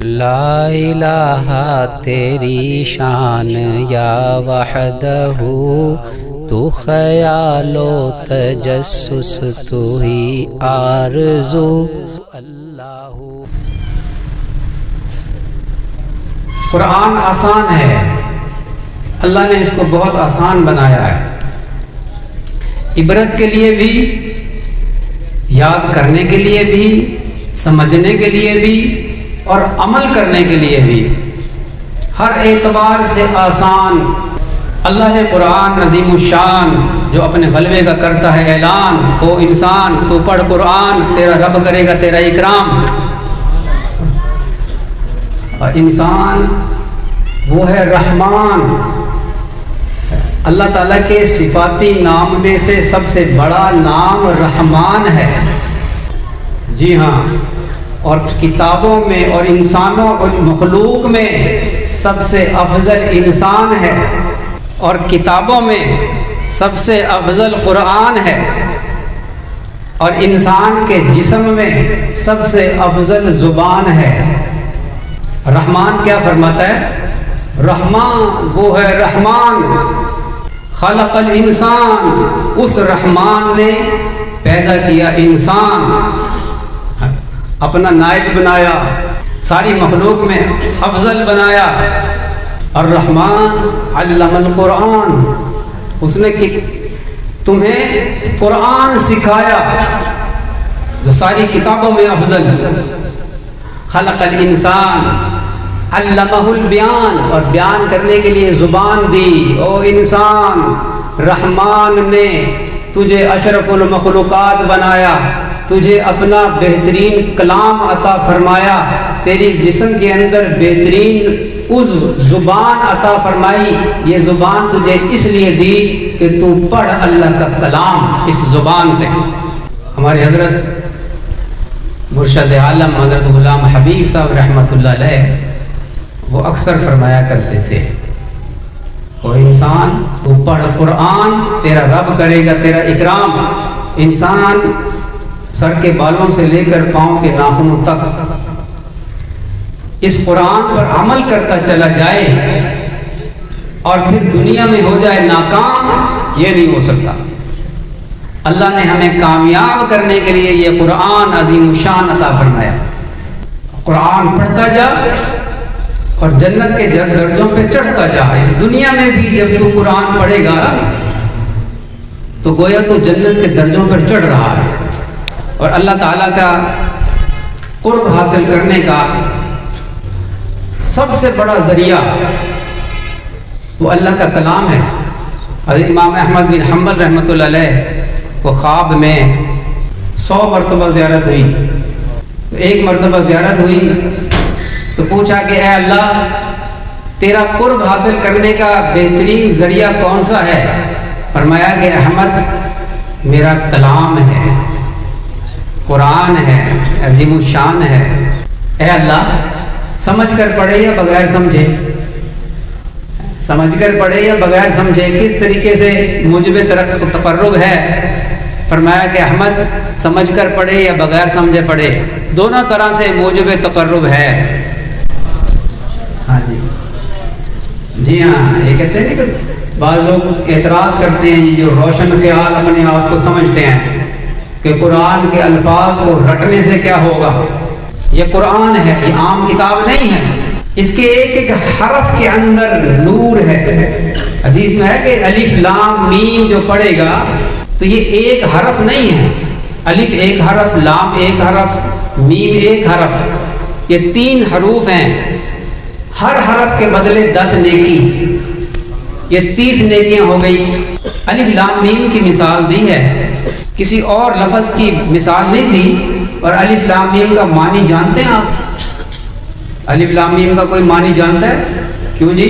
لا الہ تیری شان یا وحدہ، تو خیال و تجسس تو ہی آرزو اللہ۔ قرآن آسان ہے، اللہ نے اس کو بہت آسان بنایا ہے، عبرت کے لیے بھی، یاد کرنے کے لیے بھی، سمجھنے کے لیے بھی اور عمل کرنے کے لیے بھی، ہر اعتبار سے آسان۔ اللہ نے قرآن عظیم الشان جو اپنے غلبے کا کرتا ہے اعلان، او انسان تو پڑھ قرآن، تیرا رب کرے گا تیرا اکرام۔ اور انسان وہ ہے رحمان، اللہ تعالیٰ کے صفاتی نام میں سے سب سے بڑا نام رحمان ہے۔ جی ہاں، اور کتابوں میں اور انسانوں اور مخلوق میں سب سے افضل انسان ہے، اور کتابوں میں سب سے افضل قرآن ہے، اور انسان کے جسم میں سب سے افضل زبان ہے۔ رحمان کیا فرماتا ہے؟ رحمان وہ ہے رحمان، خلق الانسان، اس رحمان نے پیدا کیا انسان، اپنا نائب بنایا، ساری مخلوق میں افضل بنایا۔ الرحمن علم القرآن، اس نے تمہیں قرآن سکھایا جو ساری کتابوں میں افضل۔ خلق الانسان علمہ البیان، اور بیان کرنے کے لیے زبان دی۔ او انسان، رحمان نے تجھے اشرف المخلوقات بنایا، تجھے اپنا بہترین کلام عطا فرمایا، تیری جسم کے اندر بہترین عضو زبان عطا فرمائی۔ یہ زبان تجھے اس لیے دی کہ تو پڑھ اللہ کا کلام اس زبان سے۔ ہمارے حضرت مرشد عالم حضرت غلام حبیب صاحب رحمۃ اللہ علیہ وہ اکثر فرمایا کرتے تھے، او انسان تو پڑھ قرآن، تیرا رب کرے گا تیرا اکرام۔ انسان سر کے بالوں سے لے کر پاؤں کے ناخنوں تک اس قرآن پر عمل کرتا چلا جائے اور پھر دنیا میں ہو جائے ناکام، یہ نہیں ہو سکتا۔ اللہ نے ہمیں کامیاب کرنے کے لیے یہ قرآن عظیم الشان عطا فرمایا۔ قرآن پڑھتا جا اور جنت کے درجوں پہ چڑھتا جا۔ اس دنیا میں بھی جب تو قرآن پڑھے گا تو گویا تو جنت کے درجوں پر چڑھ رہا ہے، اور اللہ تعالیٰ کا قرب حاصل کرنے کا سب سے بڑا ذریعہ وہ اللہ کا کلام ہے۔ حضرت امام احمد بن حنبل رحمۃ اللہ علیہ کو خواب میں 100 مرتبہ زیارت ہوئی، تو ایک مرتبہ زیارت ہوئی تو پوچھا کہ اے اللہ، تیرا قرب حاصل کرنے کا بہترین ذریعہ کون سا ہے؟ فرمایا کہ احمد میرا کلام ہے، قرآن ہے، عظیم الشان ہے۔ اے اللہ، سمجھ کر پڑھے یا بغیر سمجھے؟ سمجھ کر پڑھے یا بغیر سمجھے؟ کس طریقے سے موجب تقرب ہے؟ فرمایا کہ احمد سمجھ کر پڑھے یا بغیر سمجھے پڑھے، دونوں طرح سے موجب تقرب ہے۔ ہاں جی ہاں، یہ کہتے ہیں کہ بعض لوگ اعتراض کرتے ہیں، یہ جو روشن خیال اپنے آپ کو سمجھتے ہیں کہ قرآن کے الفاظ کو رٹنے سے کیا ہوگا۔ یہ قرآن ہے، یہ عام کتاب نہیں ہے، اس کے ایک ایک حرف کے اندر نور ہے۔ حدیث میں ہے کہ الف لام میم جو پڑھے گا تو یہ ایک حرف نہیں ہے، الف ایک حرف، لام ایک حرف، میم ایک حرف، یہ 3 حروف ہیں، ہر حرف کے بدلے 10 نیکی، یہ 30 نیکیاں ہو گئی۔ الف لام میم کی مثال دی ہے، کسی اور لفظ کی مثال نہیں دی۔ اور الف لام میم کا معنی جانتے ہیں آپ؟ الف لام میم کا کوئی معنی جانتا ہے؟ کیوں جی،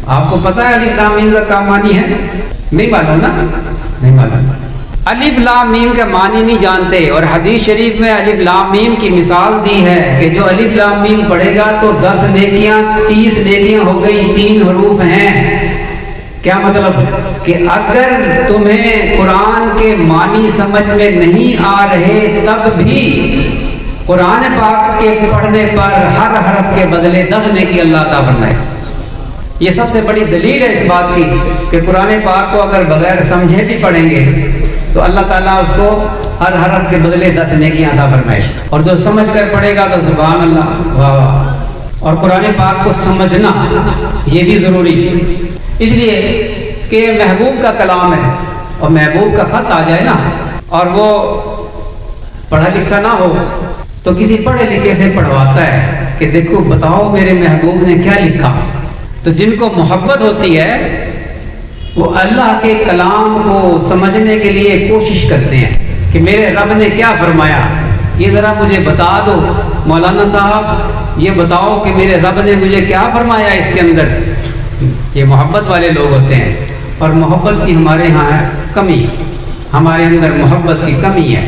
آپ کو پتہ ہے الف لام میم کا کیا معنی ہے؟ نہیں معلوم نا؟ نہیں معلوم۔ الف لام میم کا معنی نہیں جانتے، اور حدیث شریف میں الف لام میم کی مثال دی ہے کہ جو الف لام میم پڑھے گا تو 10 نیکیاں، 30 نیکیاں ہو گئی، 3 حروف ہیں۔ کیا مطلب کہ اگر تمہیں قرآن کے معنی سمجھ میں نہیں آ رہے تب بھی قرآن پاک کے پڑھنے پر ہر حرف کے بدلے 10 نیکی اللہ عطا فرمائے۔ یہ سب سے بڑی دلیل ہے اس بات کی کہ قرآن پاک کو اگر بغیر سمجھے بھی پڑھیں گے تو اللہ تعالیٰ اس کو ہر حرف کے بدلے 10 نیکیاں عطا فرمائے، اور جو سمجھ کر پڑھے گا تو سبحان اللہ، واہ واہ۔ اور قرآن پاک کو سمجھنا یہ بھی ضروری، اس لیے کہ محبوب کا کلام ہے، اور محبوب کا خط آ جائے نا اور وہ پڑھا لکھا نہ ہو تو کسی پڑھے لکھے سے پڑھواتا ہے کہ دیکھو بتاؤ میرے محبوب نے کیا لکھا۔ تو جن کو محبت ہوتی ہے وہ اللہ کے کلام کو سمجھنے کے لیے کوشش کرتے ہیں کہ میرے رب نے کیا فرمایا، یہ ذرا مجھے بتا دو مولانا صاحب، یہ بتاؤ کہ میرے رب نے مجھے کیا فرمایا اس کے اندر۔ یہ محبت والے لوگ ہوتے ہیں، اور محبت کی ہمارے ہاں ہے کمی، ہمارے اندر محبت کی کمی ہے۔